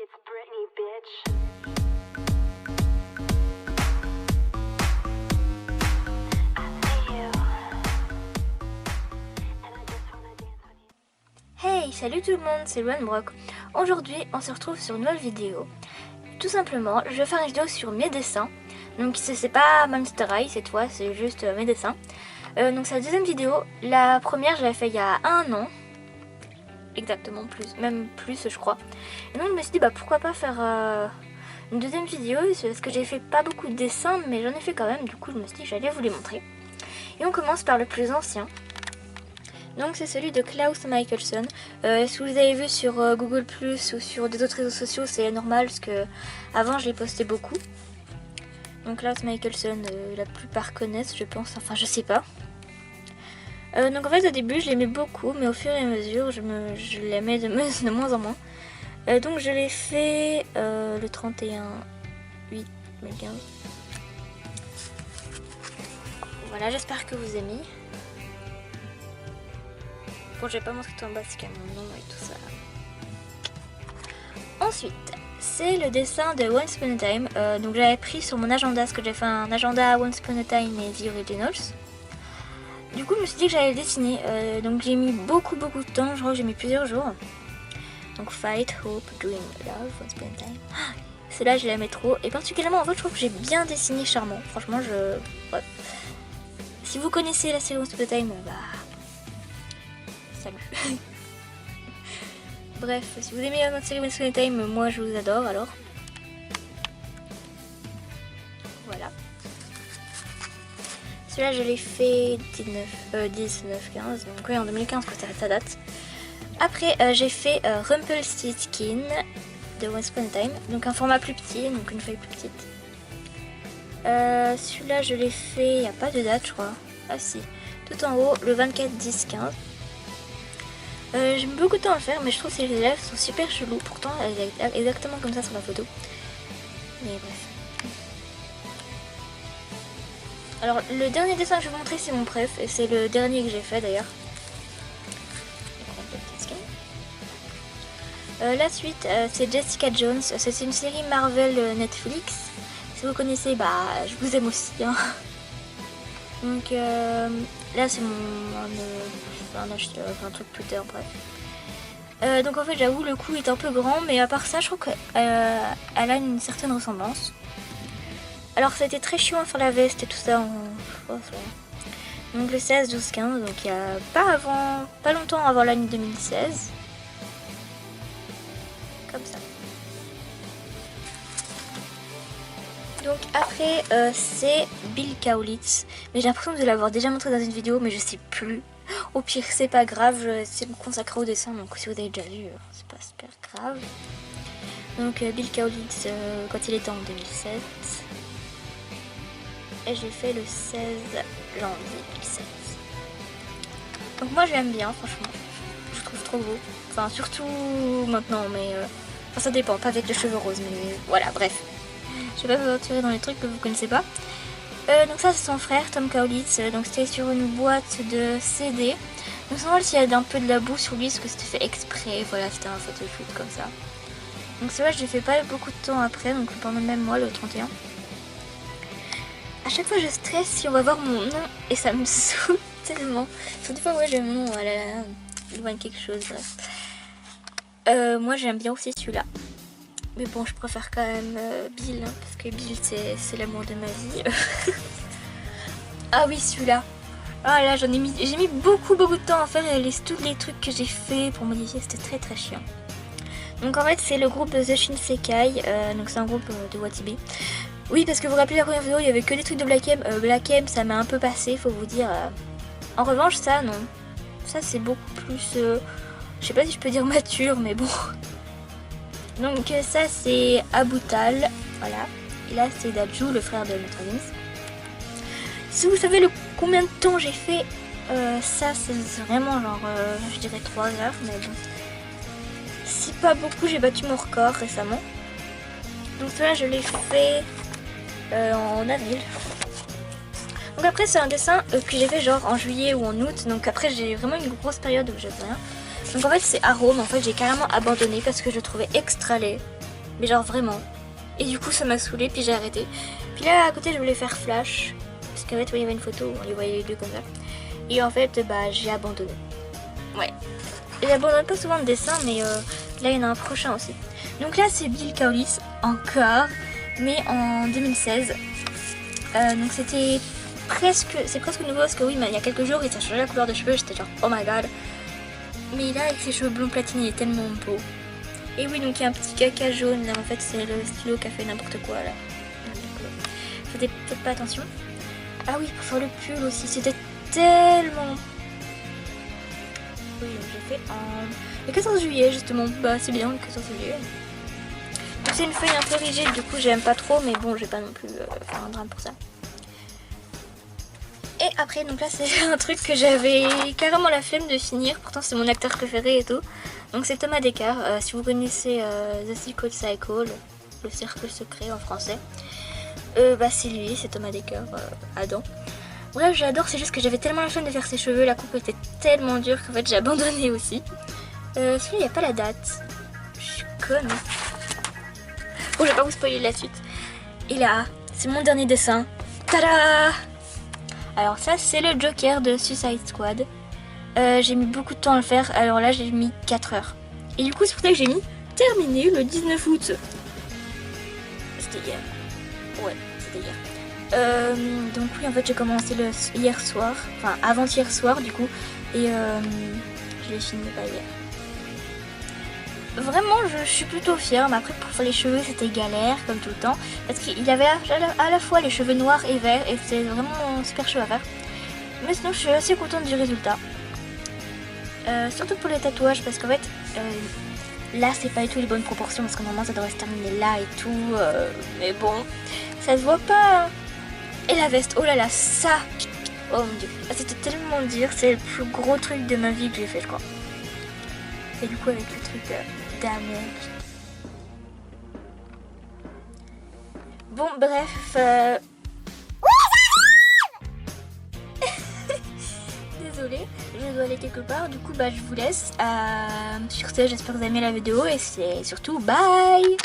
It's Britney, bitch. I see you. And I just wanna dance with you. Hey, salut tout le monde, c'est Luan Brock. Aujourd'hui, on se retrouve sur une nouvelle vidéo. Tout simplement, je vais faire une vidéo sur mes dessins. Donc c'est pas Monster High cette fois, c'est juste mes dessins. Donc c'est la deuxième vidéo. La première, je l'avais fait il y a 1 an. Exactement, même plus je crois. Et donc je me suis dit pourquoi pas faire une deuxième vidéo, parce que j'ai fait pas beaucoup de dessins mais j'en ai fait quand même. Du coup je me suis dit que j'allais vous les montrer. Et on commence par le plus ancien. Donc c'est celui de Klaus Michelson. Si vous avez vu sur Google Plus ou sur des autres réseaux sociaux, c'est normal parce que avant je les postais beaucoup. Donc Klaus Michelson, la plupart connaissent je pense, enfin je sais pas. Donc en fait au début je l'aimais beaucoup, mais au fur et à mesure je l'aimais de moins en moins. Donc je l'ai fait le 31/8/2015. Voilà, j'espère que vous aimez. Bon, je vais pas montrer tout en bas parce qu'il y a mon nom et tout ça. Ensuite, c'est le dessin de Once Upon a Time. Donc j'avais pris sur mon agenda, parce que j'ai fait un agenda Once Upon a Time et The Originals. Du coup, je me suis dit que j'allais le dessiner. Donc j'ai mis beaucoup de temps, je crois que j'ai mis plusieurs jours. Donc Fight, Hope, Dream, Love, Once Upon a Time. Celui-là, je l'aimais trop. Et particulièrement, en fait, je trouve que j'ai bien dessiné Charmant. Franchement, ouais. Si vous connaissez la série Once Upon a Time, salut. Bref, si vous aimez notre série Once Upon a Time, moi je vous adore alors. Voilà. Celui-là je l'ai fait 19-15, donc oui en 2015 quand ça date. Après j'ai fait Rumpelstiltskin de Once Upon a Time, donc un format plus petit, donc une feuille plus petite. Celui-là je l'ai fait, il n'y a pas de date je crois. Ah si, tout en haut, le 24-10-15. J'ai mis beaucoup de temps à le faire, mais je trouve que ces élèves sont super chelous. Pourtant, elle est exactement comme ça sur la photo. Mais bref. Alors, le dernier dessin que je vais vous montrer, c'est mon préf. Et c'est le dernier que j'ai fait d'ailleurs. La suite, c'est Jessica Jones. C'est une série Marvel Netflix. Si vous connaissez, je vous aime aussi. Hein. Donc là, c'est un truc Twitter, bref. Donc en fait j'avoue le cou est un peu grand, mais à part ça je trouve qu'elle a une certaine ressemblance. Alors ça a été très chiant à faire la veste et tout ça. Donc le 16-12-15, donc il y a pas longtemps avant l'année 2016. Comme ça. Donc après c'est Bill Kaulitz, mais j'ai l'impression de l'avoir déjà montré dans une vidéo, mais je sais plus. Au pire c'est pas grave, c'est me consacrer au dessin, donc si vous avez déjà vu, c'est pas super grave. Donc Bill Kaulitz quand il était en 2007. Et j'ai fait le 16 janvier 2016. Donc moi je l'aime bien franchement, je le trouve trop beau. Enfin surtout maintenant, mais enfin, ça dépend, pas avec les cheveux roses, mais voilà bref. Je vais pas vous aventurer dans les trucs que vous connaissez pas. Donc ça c'est son frère Tom Kaulitz, donc c'était sur une boîte de CD. Donc c'est normal s'il y a un peu de la boue sur lui, parce que c'était fait exprès, voilà c'était un photoshoot comme ça. Donc c'est vrai je l'ai fait pas beaucoup de temps après, donc pendant le même mois, le 31. À chaque fois je stresse si on va voir mon nom et ça me saoule tellement. Surtout fois j'ai mon nom, loin quelque chose, bref. Moi j'aime bien aussi celui-là. Mais bon, je préfère quand même Bill, hein, parce que Bill, c'est l'amour de ma vie. Ah oui, celui-là. Ah là, j'ai mis beaucoup de temps à faire tous les trucs que j'ai fait pour modifier. C'était très chiant. Donc en fait, c'est le groupe The Shinsekai. Donc c'est un groupe de Watabe. Oui, parce que vous vous rappelez la première vidéo, il y avait que des trucs de Black M. Black M, ça m'a un peu passé, faut vous dire. En revanche, ça, non. Ça, c'est beaucoup plus... je sais pas si je peux dire mature, mais bon... Donc ça c'est Abutal, voilà. Et là c'est Daju, le frère de notre Vince. Si vous savez combien de temps j'ai fait ça, c'est vraiment genre, je dirais 3 heures, mais bon. C'est pas beaucoup, j'ai battu mon record récemment. Donc cela je l'ai fait en avril. Donc après c'est un dessin que j'ai fait genre en juillet ou en août. Donc après j'ai vraiment une grosse période où j'ai rien. Donc en fait c'est Arôme, en fait j'ai carrément abandonné parce que je le trouvais extra laid. mais genre vraiment. Et du coup ça m'a saoulée, puis j'ai arrêté. Puis là à côté je voulais faire flash, parce qu'en fait il y avait une photo où on les voyait les deux comme ça. Et en fait bah j'ai abandonné. Ouais. J'abandonne pas souvent de dessin, mais là il y en a un prochain aussi. Donc là c'est Bill Kaulitz encore, mais en 2016. Donc c'est presque nouveau parce que oui, mais il y a quelques jours il s'est changé la couleur de cheveux, j'étais genre oh my god. Mais là avec ses cheveux blonds platinés il est tellement beau. Et oui, donc il y a un petit caca jaune là, en fait c'est le stylo qui a fait n'importe quoi là. Faites peut-être pas attention. Ah oui, pour faire le pull aussi, c'était tellement... Oui, j'ai fait le 14 juillet justement, bah c'est bien le 14 juillet. Donc c'est une feuille un peu rigide, du coup j'aime pas trop, mais bon, je vais pas non plus faire un drame pour ça. Et après, donc là c'est un truc que j'avais carrément la flemme de finir, pourtant c'est mon acteur préféré et tout. Donc c'est Thomas Dekker, si vous connaissez The Secret Cycle, le cercle secret en français. Bah c'est lui, c'est Thomas Dekker, Adam. Bref, j'adore, c'est juste que j'avais tellement la flemme de faire ses cheveux, la coupe était tellement dure qu'en fait j'ai abandonné aussi. Celui-là, il n'y a pas la date. Je suis conne. Bon, je vais pas vous spoiler la suite. Et là, c'est mon dernier dessin. Tada! Alors ça, c'est le Joker de Suicide Squad. J'ai mis beaucoup de temps à le faire, alors là j'ai mis 4 heures. Et du coup, c'est pour ça que j'ai mis terminé le 19 août. C'était hier. Ouais, c'était hier. Donc oui, en fait j'ai commencé hier soir, enfin avant-hier soir du coup, et je l'ai fini pas hier. Vraiment je suis plutôt fière, mais après pour faire les cheveux c'était galère comme tout le temps, parce qu'il avait à la fois les cheveux noirs et verts, et c'était vraiment super chaud à faire. Mais sinon je suis assez contente du résultat. Surtout pour les tatouages, parce qu'en fait là c'est pas du tout les bonnes proportions, parce que normalement ça devrait se terminer là et tout, mais bon, ça se voit pas. Et la veste, oh là là, ça, oh mon dieu, c'était tellement dur, c'est le plus gros truc de ma vie que j'ai fait je crois. Et du coup avec le truc d'amour. Bon bref, désolée, je dois aller quelque part, du coup bah je vous laisse. Sur ce, j'espère que vous avez aimé la vidéo et c'est surtout bye.